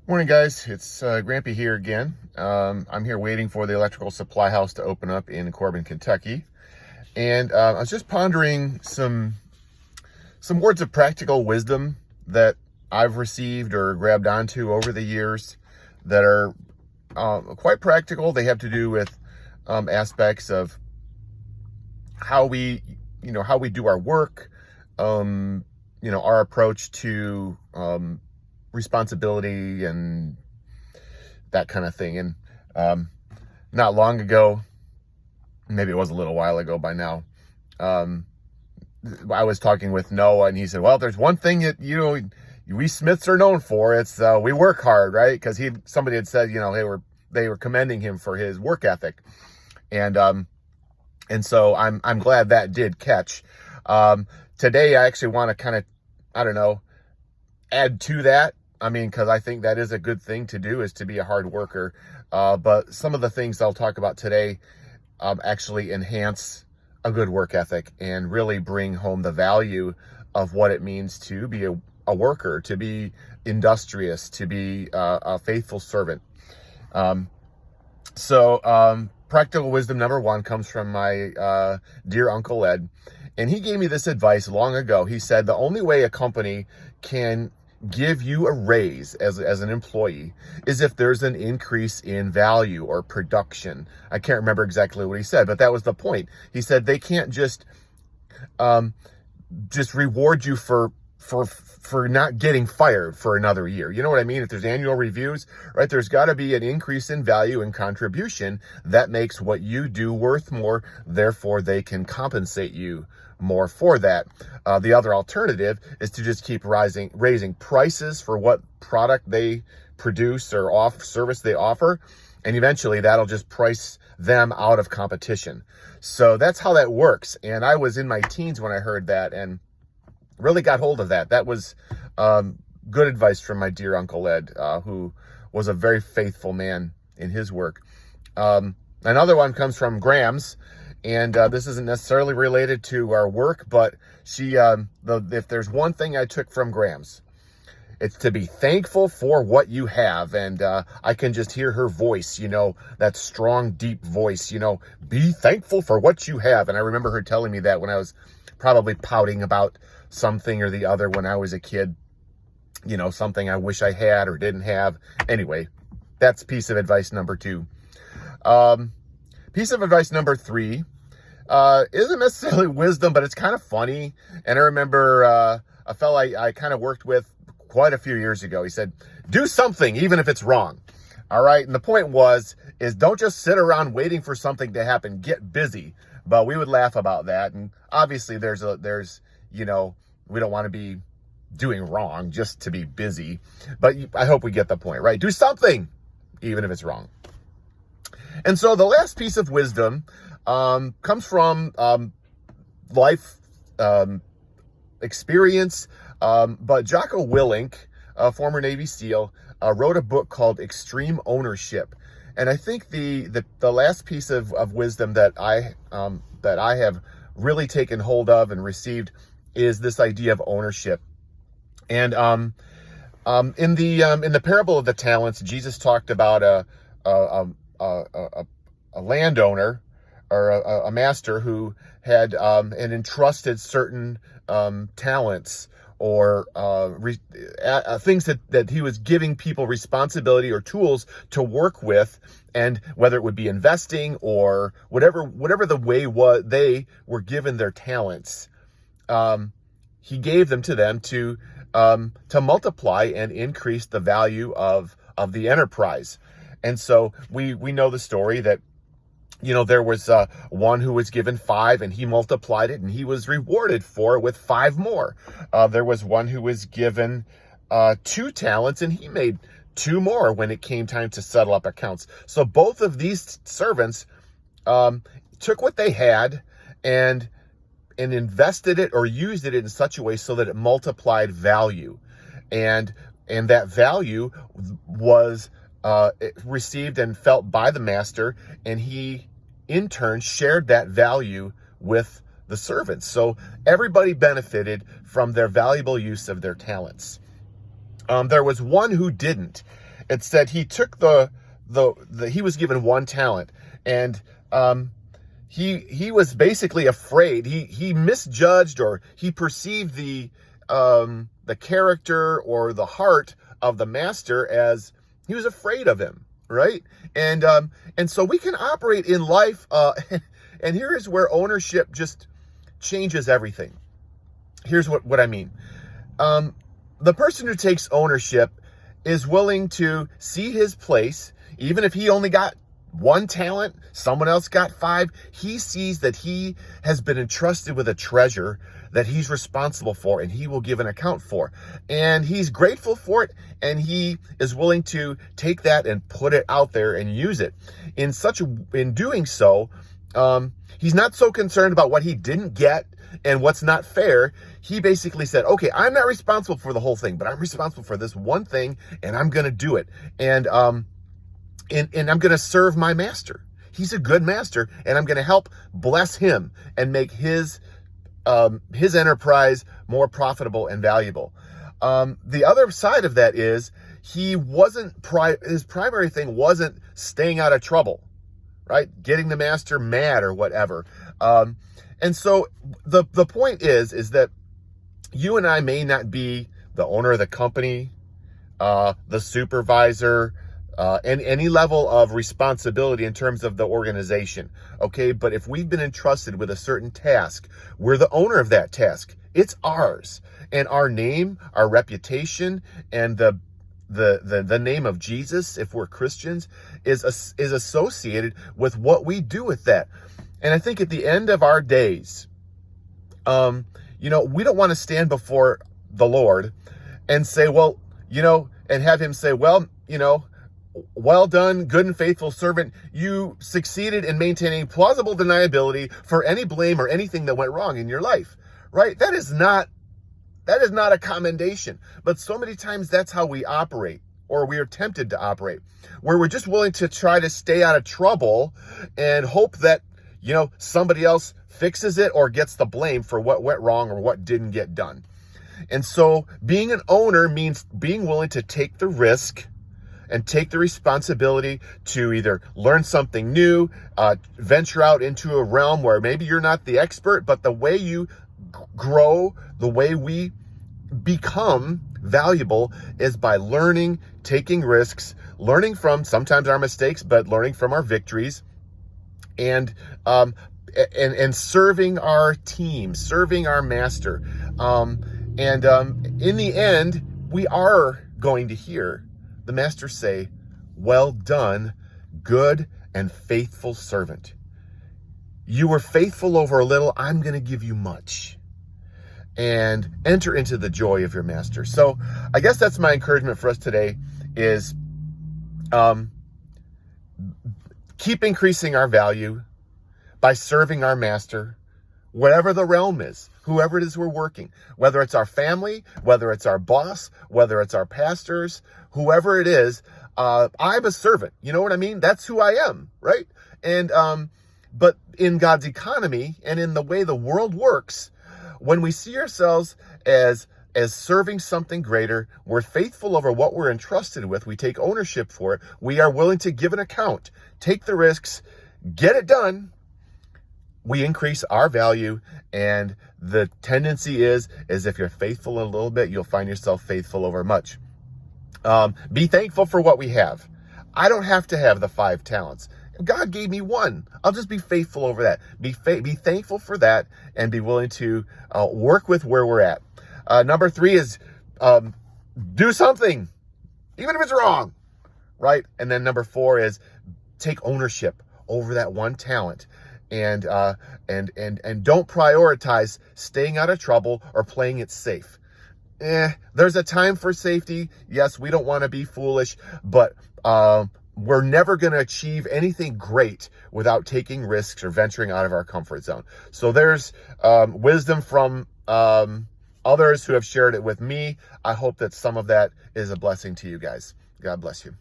Morning, guys. It's Grampy here again. I'm here waiting for the electrical supply house to open up in Corbin, Kentucky. And I was just pondering some words of practical wisdom that I've received or grabbed onto over the years that are quite practical. They have to do with aspects of how we do our work, our approach to responsibility and that kind of thing. And not long ago, maybe it was a little while ago by now, I was talking with Noah, and he said, well, there's one thing that we Smiths are known for. It's we work hard, right? Because somebody had said, they were commending him for his work ethic. And so I'm glad that did catch. Today I actually want to kind of, add to that. Because I think that is a good thing to do, is to be a hard worker. But some of the things I'll talk about today actually enhance a good work ethic and really bring home the value of what it means to be a worker, to be industrious, to be a faithful servant. Practical wisdom number one comes from my dear Uncle Ed. And he gave me this advice long ago. He said, the only way a company can give you a raise as an employee is if there's an increase in value or production. I can't remember exactly what he said, but that was the point. He said they can't just reward you for not getting fired for another year. You know what I mean? If there's annual reviews, right, there's got to be an increase in value and contribution that makes what you do worth more. Therefore, they can compensate you more for that. The other alternative is to just keep raising prices for what product they produce or service they offer. And eventually that'll just price them out of competition. So that's how that works. And I was in my teens when I heard that and really got hold of that. That was good advice from my dear Uncle Ed, who was a very faithful man in his work. Another one comes from Grams, and this isn't necessarily related to our work, but if there's one thing I took from Grams, it's to be thankful for what you have. And I can just hear her voice, that strong, deep voice, be thankful for what you have. And I remember her telling me that when I was probably pouting about something or the other when I was a kid, something I wish I had or didn't have. Anyway, that's piece of advice number two. Piece of advice number three isn't necessarily wisdom, but it's kind of funny. And I remember a fella I kind of worked with quite a few years ago. He said, do something, even if it's wrong. All right. And the point is don't just sit around waiting for something to happen. Get busy. But we would laugh about that. And obviously we don't want to be doing wrong just to be busy. But I hope we get the point, right? Do something, even if it's wrong. And so the last piece of wisdom comes from life experience. But Jocko Willink, a former Navy SEAL, wrote a book called Extreme Ownership. And I think the last piece of wisdom that I have really taken hold of and received is this idea of ownership. And in the parable of the talents, Jesus talked about a landowner or a master who had entrusted certain talents or things that he was giving people responsibility or tools to work with, and whether it would be investing or whatever the way they were given their talents, he gave them to them to multiply and increase the value of the enterprise. And so we know the story that there was one who was given 5 and he multiplied it and he was rewarded for it with 5 more. There was one who was given 2 talents and he made 2 more when it came time to settle up accounts. So both of these servants took what they had and invested it or used it in such a way so that it multiplied value. And that value was received and felt by the master, and he in turn shared that value with the servants. So everybody benefited from their valuable use of their talents. There was one who didn't, it said he took he was given one talent, and he was basically afraid. He misjudged, or he perceived the character or the heart of the master as he was afraid of him, right? And so we can operate in life, and here is where ownership just changes everything. Here's what I mean. The person who takes ownership is willing to see his place, even if he only got one talent, someone else got 5. He sees that he has been entrusted with a treasure that he's responsible for, and he will give an account for. And he's grateful for it, and he is willing to take that and put it out there and use it. In doing so, he's not so concerned about what he didn't get and what's not fair. He basically said, okay, I'm not responsible for the whole thing, but I'm responsible for this one thing, and I'm going to do it. And I'm going to serve my master. He's a good master, and I'm going to help bless him and make his enterprise more profitable and valuable. The other side of that is his primary thing wasn't staying out of trouble, right? Getting the master mad or whatever. And so the point is that you and I may not be the owner of the company, the supervisor, and any level of responsibility in terms of the organization, okay? But if we've been entrusted with a certain task, we're the owner of that task. It's ours. And our name, our reputation, and the name of Jesus, if we're Christians, is associated with what we do with that. And I think at the end of our days, we don't want to stand before the Lord and say, well, and have him say, well, well done, good and faithful servant. You succeeded in maintaining plausible deniability for any blame or anything that went wrong in your life, right? That is not a commendation. But so many times that's how we operate, or we are tempted to operate, where we're just willing to try to stay out of trouble and hope that, somebody else fixes it or gets the blame for what went wrong or what didn't get done. And so being an owner means being willing to take the risk and take the responsibility to either learn something new, venture out into a realm where maybe you're not the expert, but the way you grow, the way we become valuable is by learning, taking risks, learning from sometimes our mistakes, but learning from our victories, and serving our team, serving our master. In the end, we are going to hear the master say, well done, good and faithful servant. You were faithful over a little, I'm going to give you much. And enter into the joy of your master. So I guess that's my encouragement for us today is keep increasing our value by serving our master, whatever the realm is, whoever it is we're working, whether it's our family, whether it's our boss, whether it's our pastors, whoever it is. I'm a servant. You know what I mean? That's who I am, right? And but in God's economy and in the way the world works, when we see ourselves as serving something greater, we're faithful over what we're entrusted with. We take ownership for it. We are willing to give an account, take the risks, get it done. We increase our value, and the tendency is if you're faithful in a little bit, you'll find yourself faithful over much. Be thankful for what we have. I don't have to have the 5 talents. God gave me 1. I'll just be faithful over that. Be thankful for that, and be willing to work with where we're at. Number 3 is do something, even if it's wrong, right? And then number 4 is take ownership over that one talent, and don't prioritize staying out of trouble or playing it safe. There's a time for safety. Yes, we don't want to be foolish, but we're never going to achieve anything great without taking risks or venturing out of our comfort zone. So there's wisdom from others who have shared it with me. I hope that some of that is a blessing to you guys. God bless you.